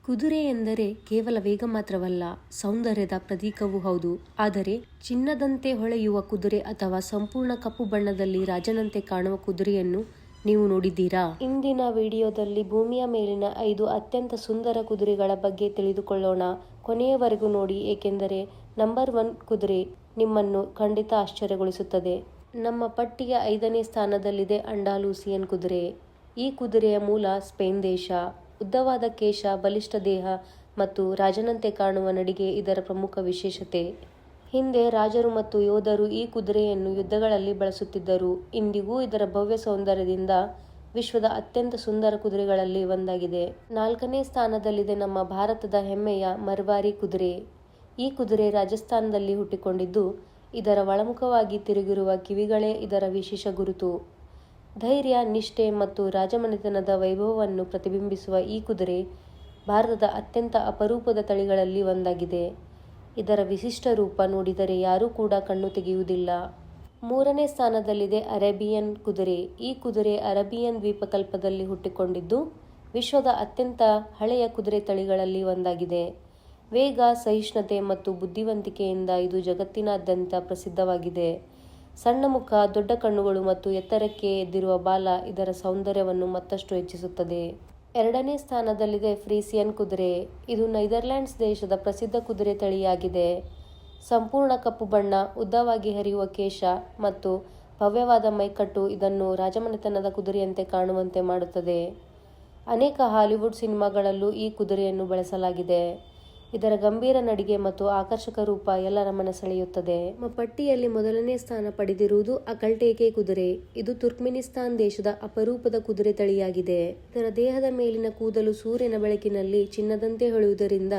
ಕುದುರೆ ಎಂದರೆ ಕೇವಲ ವೇಗ ಮಾತ್ರವಲ್ಲ, ಸೌಂದರ್ಯದ ಪ್ರತೀಕವೂ ಹೌದು. ಆದರೆ ಚಿನ್ನದಂತೆ ಹೊಳೆಯುವ ಕುದುರೆ ಅಥವಾ ಸಂಪೂರ್ಣ ಕಪ್ಪು ಬಣ್ಣದಲ್ಲಿ ರಾಜನಂತೆ ಕಾಣುವ ಕುದುರೆಯನ್ನು ನೀವು ನೋಡಿದ್ದೀರಾ? ಇಂದಿನ ವಿಡಿಯೋದಲ್ಲಿ ಭೂಮಿಯ ಮೇಲಿನ 5 ಅತ್ಯಂತ ಸುಂದರ ಕುದುರೆಗಳ ಬಗ್ಗೆ ತಿಳಿದುಕೊಳ್ಳೋಣ. ಕೊನೆಯವರೆಗೂ ನೋಡಿ, ಏಕೆಂದರೆ ನಂಬರ್ 1 ಕುದುರೆ ನಿಮ್ಮನ್ನು ಖಂಡಿತ ಆಶ್ಚರ್ಯಗೊಳಿಸುತ್ತದೆ. ನಮ್ಮ ಪಟ್ಟಿಯ 5ನೇ ಸ್ಥಾನದಲ್ಲಿದೆ ಅಂಡಾಲೂಸಿಯನ್ ಕುದುರೆ. ಈ ಕುದುರೆಯ ಮೂಲ ಸ್ಪೇನ್ ದೇಶ. ಉದ್ದವಾದ ಕೇಶ, ಬಲಿಷ್ಠ ದೇಹ ಮತ್ತು ರಾಜನಂತೆ ಕಾಣುವ ನಡಿಗೆ ಇದರ ಪ್ರಮುಖ ವಿಶೇಷತೆ. ಹಿಂದೆ ರಾಜರು ಮತ್ತು ಯೋಧರು ಈ ಕುದುರೆಯನ್ನು ಯುದ್ಧಗಳಲ್ಲಿ ಬಳಸುತ್ತಿದ್ದರು. ಇಂದಿಗೂ ಇದರ ಭವ್ಯ ಸೌಂದರ್ಯದಿಂದ ವಿಶ್ವದ ಅತ್ಯಂತ ಸುಂದರ ಕುದುರೆಗಳಲ್ಲಿ ಒಂದಾಗಿದೆ. 4ನೇ ಸ್ಥಾನದಲ್ಲಿದೆ ನಮ್ಮ ಭಾರತದ ಹೆಮ್ಮೆಯ ಮರ್ವಾರಿ ಕುದುರೆ. ಈ ಕುದುರೆ ರಾಜಸ್ಥಾನದಲ್ಲಿ ಹುಟ್ಟಿಕೊಂಡಿದ್ದು, ಇದರ ಒಳಮುಖವಾಗಿ ತಿರುಗಿರುವ ಕಿವಿಗಳೇ ಇದರ ವಿಶೇಷ ಗುರುತು. ಧೈರ್ಯ, ನಿಷ್ಠೆ ಮತ್ತು ರಾಜಮನೆತನದ ವೈಭವವನ್ನು ಪ್ರತಿಬಿಂಬಿಸುವ ಈ ಕುದುರೆ ಭಾರತದ ಅತ್ಯಂತ ಅಪರೂಪದ ತಳಿಗಳಲ್ಲಿ ಒಂದಾಗಿದೆ. ಇದರ ವಿಶಿಷ್ಟ ರೂಪ ನೋಡಿದರೆ ಯಾರೂ ಕೂಡ ಕಣ್ಣು ತೆಗೆಯುವುದಿಲ್ಲ. 3ನೇ ಸ್ಥಾನದಲ್ಲಿದೆ ಅರೇಬಿಯನ್ ಕುದುರೆ. ಈ ಕುದುರೆ ಅರೇಬಿಯನ್ ದ್ವೀಪಕಲ್ಪದಲ್ಲಿ ಹುಟ್ಟಿಕೊಂಡಿದ್ದು, ವಿಶ್ವದ ಅತ್ಯಂತ ಹಳೆಯ ಕುದುರೆ ತಳಿಗಳಲ್ಲಿ ಒಂದಾಗಿದೆ. ವೇಗ, ಸಹಿಷ್ಣುತೆ ಮತ್ತು ಬುದ್ಧಿವಂತಿಕೆಯಿಂದ ಇದು ಜಗತ್ತಿನಾದ್ಯಂತ ಪ್ರಸಿದ್ಧವಾಗಿದೆ. ಸಣ್ಣ ಮುಖ, ದೊಡ್ಡ ಕಣ್ಣುಗಳು ಮತ್ತು ಎತ್ತರಕ್ಕೆ ಎದ್ದಿರುವ ಬಾಲ ಇದರ ಸೌಂದರ್ಯವನ್ನು ಮತ್ತಷ್ಟು ಹೆಚ್ಚಿಸುತ್ತದೆ. 2ನೇ ಸ್ಥಾನದಲ್ಲಿದೆ ಫ್ರೀಸಿಯನ್ ಕುದುರೆ. ಇದು ನೆದರ್ಲ್ಯಾಂಡ್ಸ್ ದೇಶದ ಪ್ರಸಿದ್ಧ ಕುದುರೆ ತಳಿಯಾಗಿದೆ. ಸಂಪೂರ್ಣ ಕಪ್ಪು ಬಣ್ಣ, ಉದ್ದವಾಗಿ ಹರಿಯುವ ಕೇಶ ಮತ್ತು ಭವ್ಯವಾದ ಮೈಕಟ್ಟು ಇದನ್ನು ರಾಜಮನೆತನದ ಕುದುರೆಯಂತೆ ಕಾಣುವಂತೆ ಮಾಡುತ್ತದೆ. ಅನೇಕ ಹಾಲಿವುಡ್ ಸಿನಿಮಾಗಳಲ್ಲೂ ಈ ಕುದುರೆಯನ್ನು ಬಳಸಲಾಗಿದೆ. ಇದರ ಗಂಭೀರ ನಡಿಗೆ ಮತ್ತು ಆಕರ್ಷಕ ರೂಪ ಎಲ್ಲರ ಮನ ಸೆಳೆಯುತ್ತದೆ. ನಮ್ಮ ಪಟ್ಟಿಯಲ್ಲಿ ಮೊದಲನೇ ಸ್ಥಾನ ಪಡೆದಿರುವುದು ಅಕಲ್ಟೇಕೆ ಕುದುರೆ. ಇದು ತುರ್ಕ್ಮೆನಿಸ್ತಾನ್ ದೇಶದ ಅಪರೂಪದ ಕುದುರೆ ತಳಿಯಾಗಿದೆ. ಇದರ ದೇಹದ ಮೇಲಿನ ಕೂದಲು ಸೂರ್ಯನ ಬೆಳಕಿನಲ್ಲಿ ಚಿನ್ನದಂತೆ ಹೊಳೆಯುವುದರಿಂದ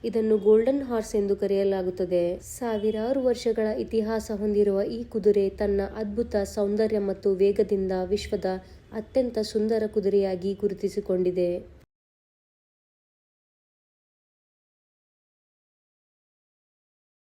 ಇದನ್ನು ಗೋಲ್ಡನ್ ಹಾರ್ಸ್ ಎಂದು ಕರೆಯಲಾಗುತ್ತದೆ. ಸಾವಿರಾರು ವರ್ಷಗಳ ಇತಿಹಾಸ ಹೊಂದಿರುವ ಈ ಕುದುರೆ ತನ್ನ ಅದ್ಭುತ ಸೌಂದರ್ಯ ಮತ್ತು ವೇಗದಿಂದ ವಿಶ್ವದ ಅತ್ಯಂತ ಸುಂದರ ಕುದುರೆಯಾಗಿ ಗುರುತಿಸಿಕೊಂಡಿದೆ.